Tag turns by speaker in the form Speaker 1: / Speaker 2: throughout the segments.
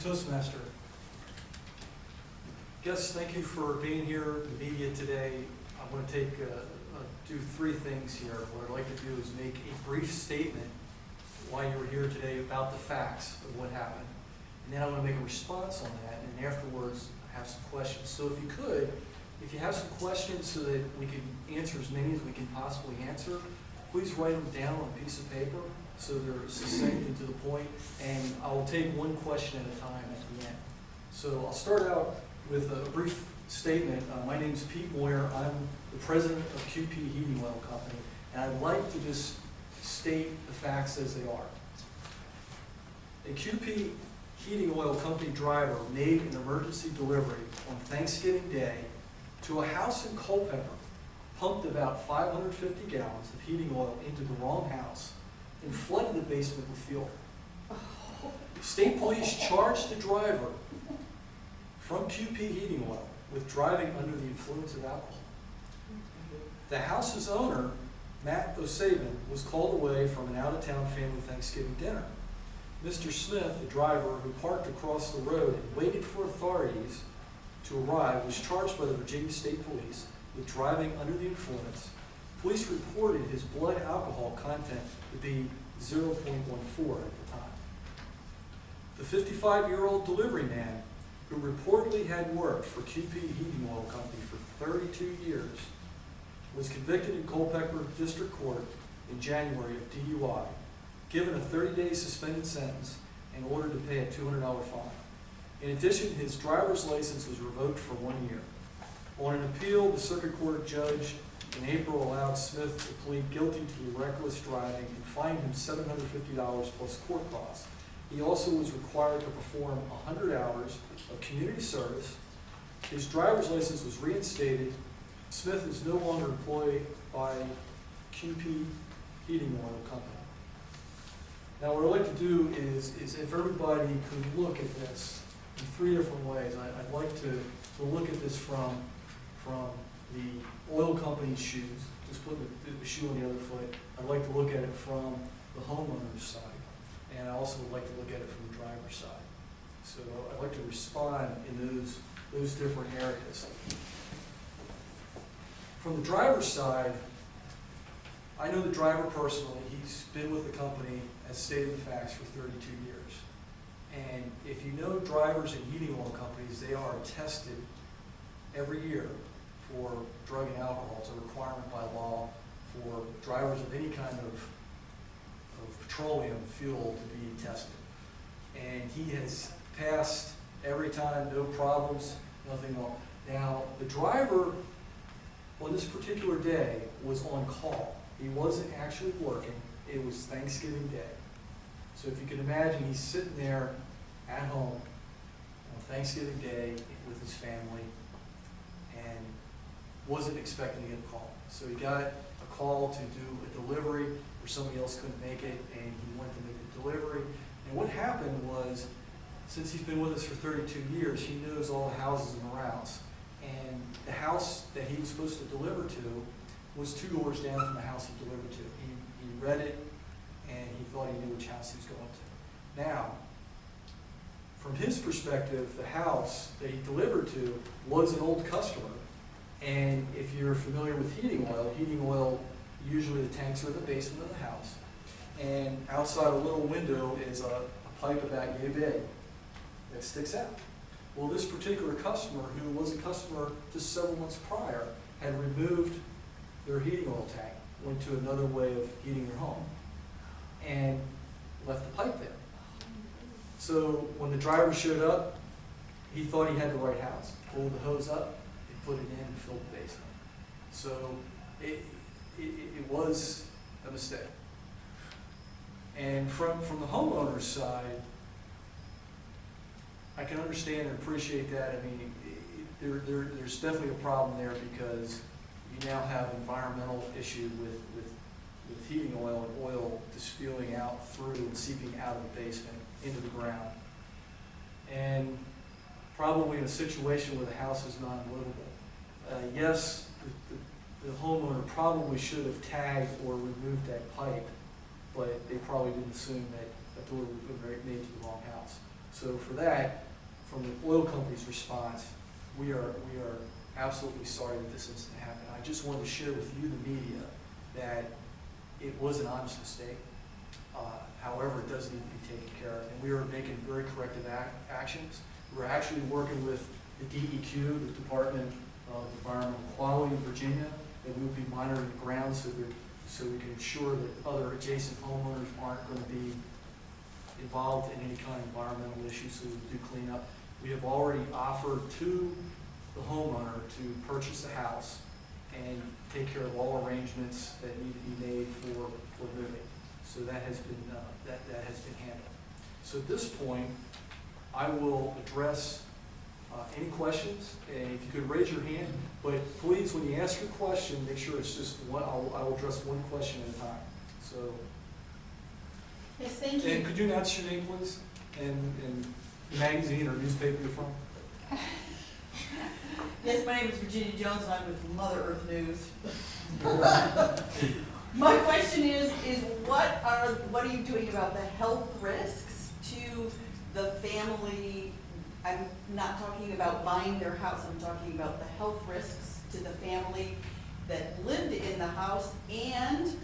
Speaker 1: Toastmaster. Guests, thank you for being here, the media today. I'm going to do three things here. What I'd like to do is make a brief statement why you were here today about the facts of what happened. And then I'm going to make a response on that, and afterwards I have some questions. So if you could, if you have some questions so that we can answer as many as we can possibly answer, please write them down on a piece of paper so they're succinct and to the point, and I will take one question at a time at the end. So I'll start out with a brief statement. My name is Pete Moyer. I'm the president of QP Heating Oil Company, and I'd like to just state the facts as they are. A QP Heating Oil Company driver made an emergency delivery on Thanksgiving Day to a house in Culpeper, pumped about 550 gallons of heating oil into the wrong house, and flooded the basement with fuel. State police charged the driver from QP Heating Oil with driving under the influence of alcohol. The house's owner, Matt O'Savin, was called away from an out-of-town family Thanksgiving dinner. Mr. Smith, the driver who parked across the road and waited for authorities to arrive, was charged by the Virginia State Police with driving under the influence. Police reported his blood alcohol content to be 0.14 at the time. The 55-year-old delivery man, who reportedly had worked for QP Heating Oil Company for 32 years, was convicted in Culpeper District Court in January of DUI, given a 30-day suspended sentence, and ordered to pay a $200 fine. In addition, his driver's license was revoked for 1 year. On an appeal, the circuit court judge in April allowed Smith to plead guilty to reckless driving and fined him $750 plus court costs. He also was required to perform 100 hours of community service. His driver's license was reinstated. Smith is no longer employed by QP Heating Oil Company. Now, what I'd like to do is if everybody could look at this in three different ways. I'd like to look at this from the oil company's shoes, just put the shoe on the other foot. I'd like to look at it from the homeowner's side, and I also would like to look at it from the driver's side. So I'd like to respond in those different areas. From the driver's side, I know the driver personally. He's been with the company, as stated in the facts, for 32 years. And if you know drivers in heating oil companies, they are tested every year for drug and alcohol. It's a requirement by law for drivers of any kind of petroleum fuel to be tested. And he has passed every time, no problems, nothing wrong. Now, the driver on this particular day was on call. He wasn't actually working. It was Thanksgiving Day. So if you can imagine, he's sitting there at home on Thanksgiving Day with his family and wasn't expecting to get a call. So he got a call to do a delivery where somebody else couldn't make it, and he went to make the delivery. And what happened was, since he's been with us for 32 years, he knows all the houses in the routes. And the house that he was supposed to deliver to was 2 doors down from the house he delivered to. He read it, and he thought he knew which house he was going to. Now, from his perspective, the house that he delivered to was an old customer. And if you're familiar with heating oil, usually the tanks are in the basement of the house. And outside a little window is a pipe about yay big that sticks out. Well, this particular customer, who was a customer just several months prior, had removed their heating oil tank, went to another way of heating their home, and left the pipe there. So when the driver showed up, he thought he had the right house, pulled the hose up, and put it in and filled the basement. So it was a mistake. And from the homeowner's side, I can understand and appreciate that. I mean, there's definitely a problem there because you now have an environmental issue with heating oil and oil just spewing out through and seeping out of the basement into the ground. And probably in a situation where the house is non-livable. Yes, the homeowner probably should have tagged or removed that pipe, but they probably didn't assume that a delivery would be made to the wrong house. So for that, from the oil company's response, we are absolutely sorry that this incident happened. I just wanted to share with you, the media, that it was an honest mistake. However, it does need to be taken care of, and we are making very corrective actions. We're actually working with the DEQ, the Department of Environmental Quality in Virginia, that we will be monitoring the ground so we can ensure that other adjacent homeowners aren't going to be involved in any kind of environmental issues, so we do clean up. We have already offered to the homeowner to purchase the house and take care of all arrangements that need to be made for moving. So that has been that has been handled. So at this point, I will address any questions, and if you could raise your hand, but please, when you ask your question, make sure it's just one. I will address one question at a time. So.
Speaker 2: Yes, thank you.
Speaker 1: And could you announce your name, please, and the magazine or newspaper you're from?
Speaker 2: Yes, my name is Virginia Jones, and I'm with Mother Earth News. My question is what are you doing about the health risks to the family? I'm not talking about buying their house. I'm talking about the health risks to the family that lived in the house and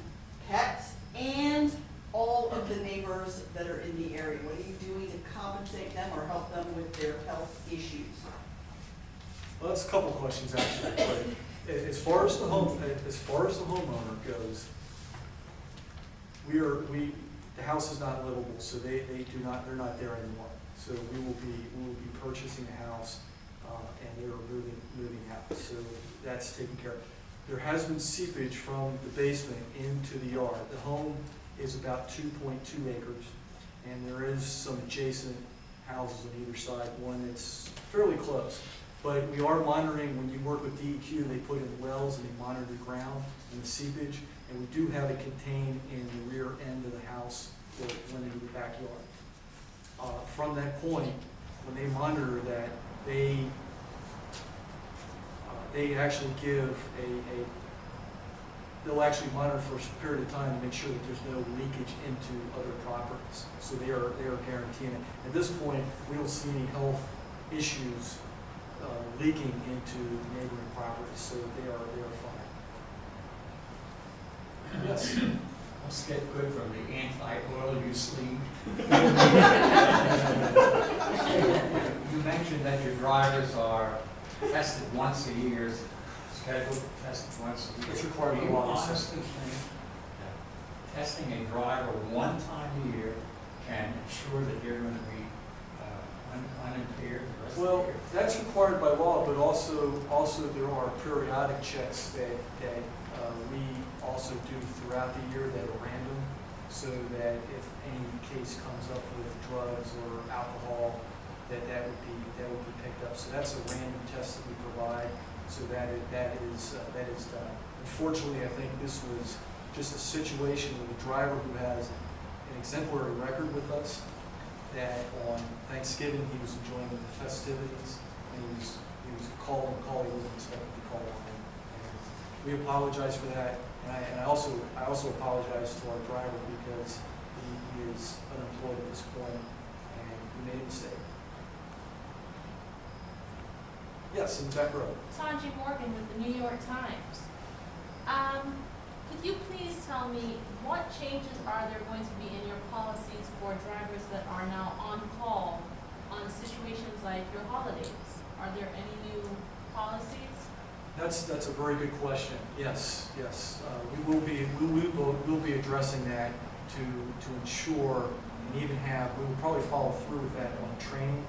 Speaker 2: pets and all of the neighbors that are in the area. What are you doing to compensate them or help them with their health issues?
Speaker 1: Well, that's a couple questions actually. But as far as the homeowner goes, the house is not livable, so they're not there anymore. So we will be purchasing a house, and they are moving out. So that's taken care of. There has been seepage from the basement into the yard. The home is about 2.2 acres, and there is some adjacent houses on either side. One that's fairly close. But we are monitoring. When you work with DEQ, they put in wells and they monitor the ground and the seepage, and we do have it contained in the rear end of the house that went into the backyard. From that point, when they monitor that, they actually give they'll actually monitor for a period of time to make sure that there's no leakage into other properties. So they are guaranteeing it. At this point, we don't see any health issues leaking into neighboring properties, so they are fine. Yes.
Speaker 3: Must get good from the anti-oil you sleeve. You mentioned that your drivers are tested once a year, scheduled tested once a year.
Speaker 1: It's required by
Speaker 3: Do you
Speaker 1: law.
Speaker 3: honestly think that testing a driver one time a year can ensure that they're going to be unimpaired the rest of the year?
Speaker 1: That's required by law, but also there are periodic checks that we also do throughout the year that are random, so that if any case comes up with drugs or alcohol, that would be picked up. So that's a random test that we provide, so that is done. Unfortunately, I think this was just a situation with a driver who has an exemplary record with us, that on Thanksgiving he was enjoying the festivities, and he was calling a call he wasn't expecting to call on. And we apologize for that, and I also apologize to our driver because he is unemployed at this point, and he made a mistake. Yes, in the back row.
Speaker 4: Sanji Morgan with the New York Times. Could you please tell me what changes are there going to be in your policies for drivers that are now on call on situations like your holidays? Are there any new policies?
Speaker 1: That's a very good question. Yes. We will be addressing that to ensure, and even we will probably follow through with that on training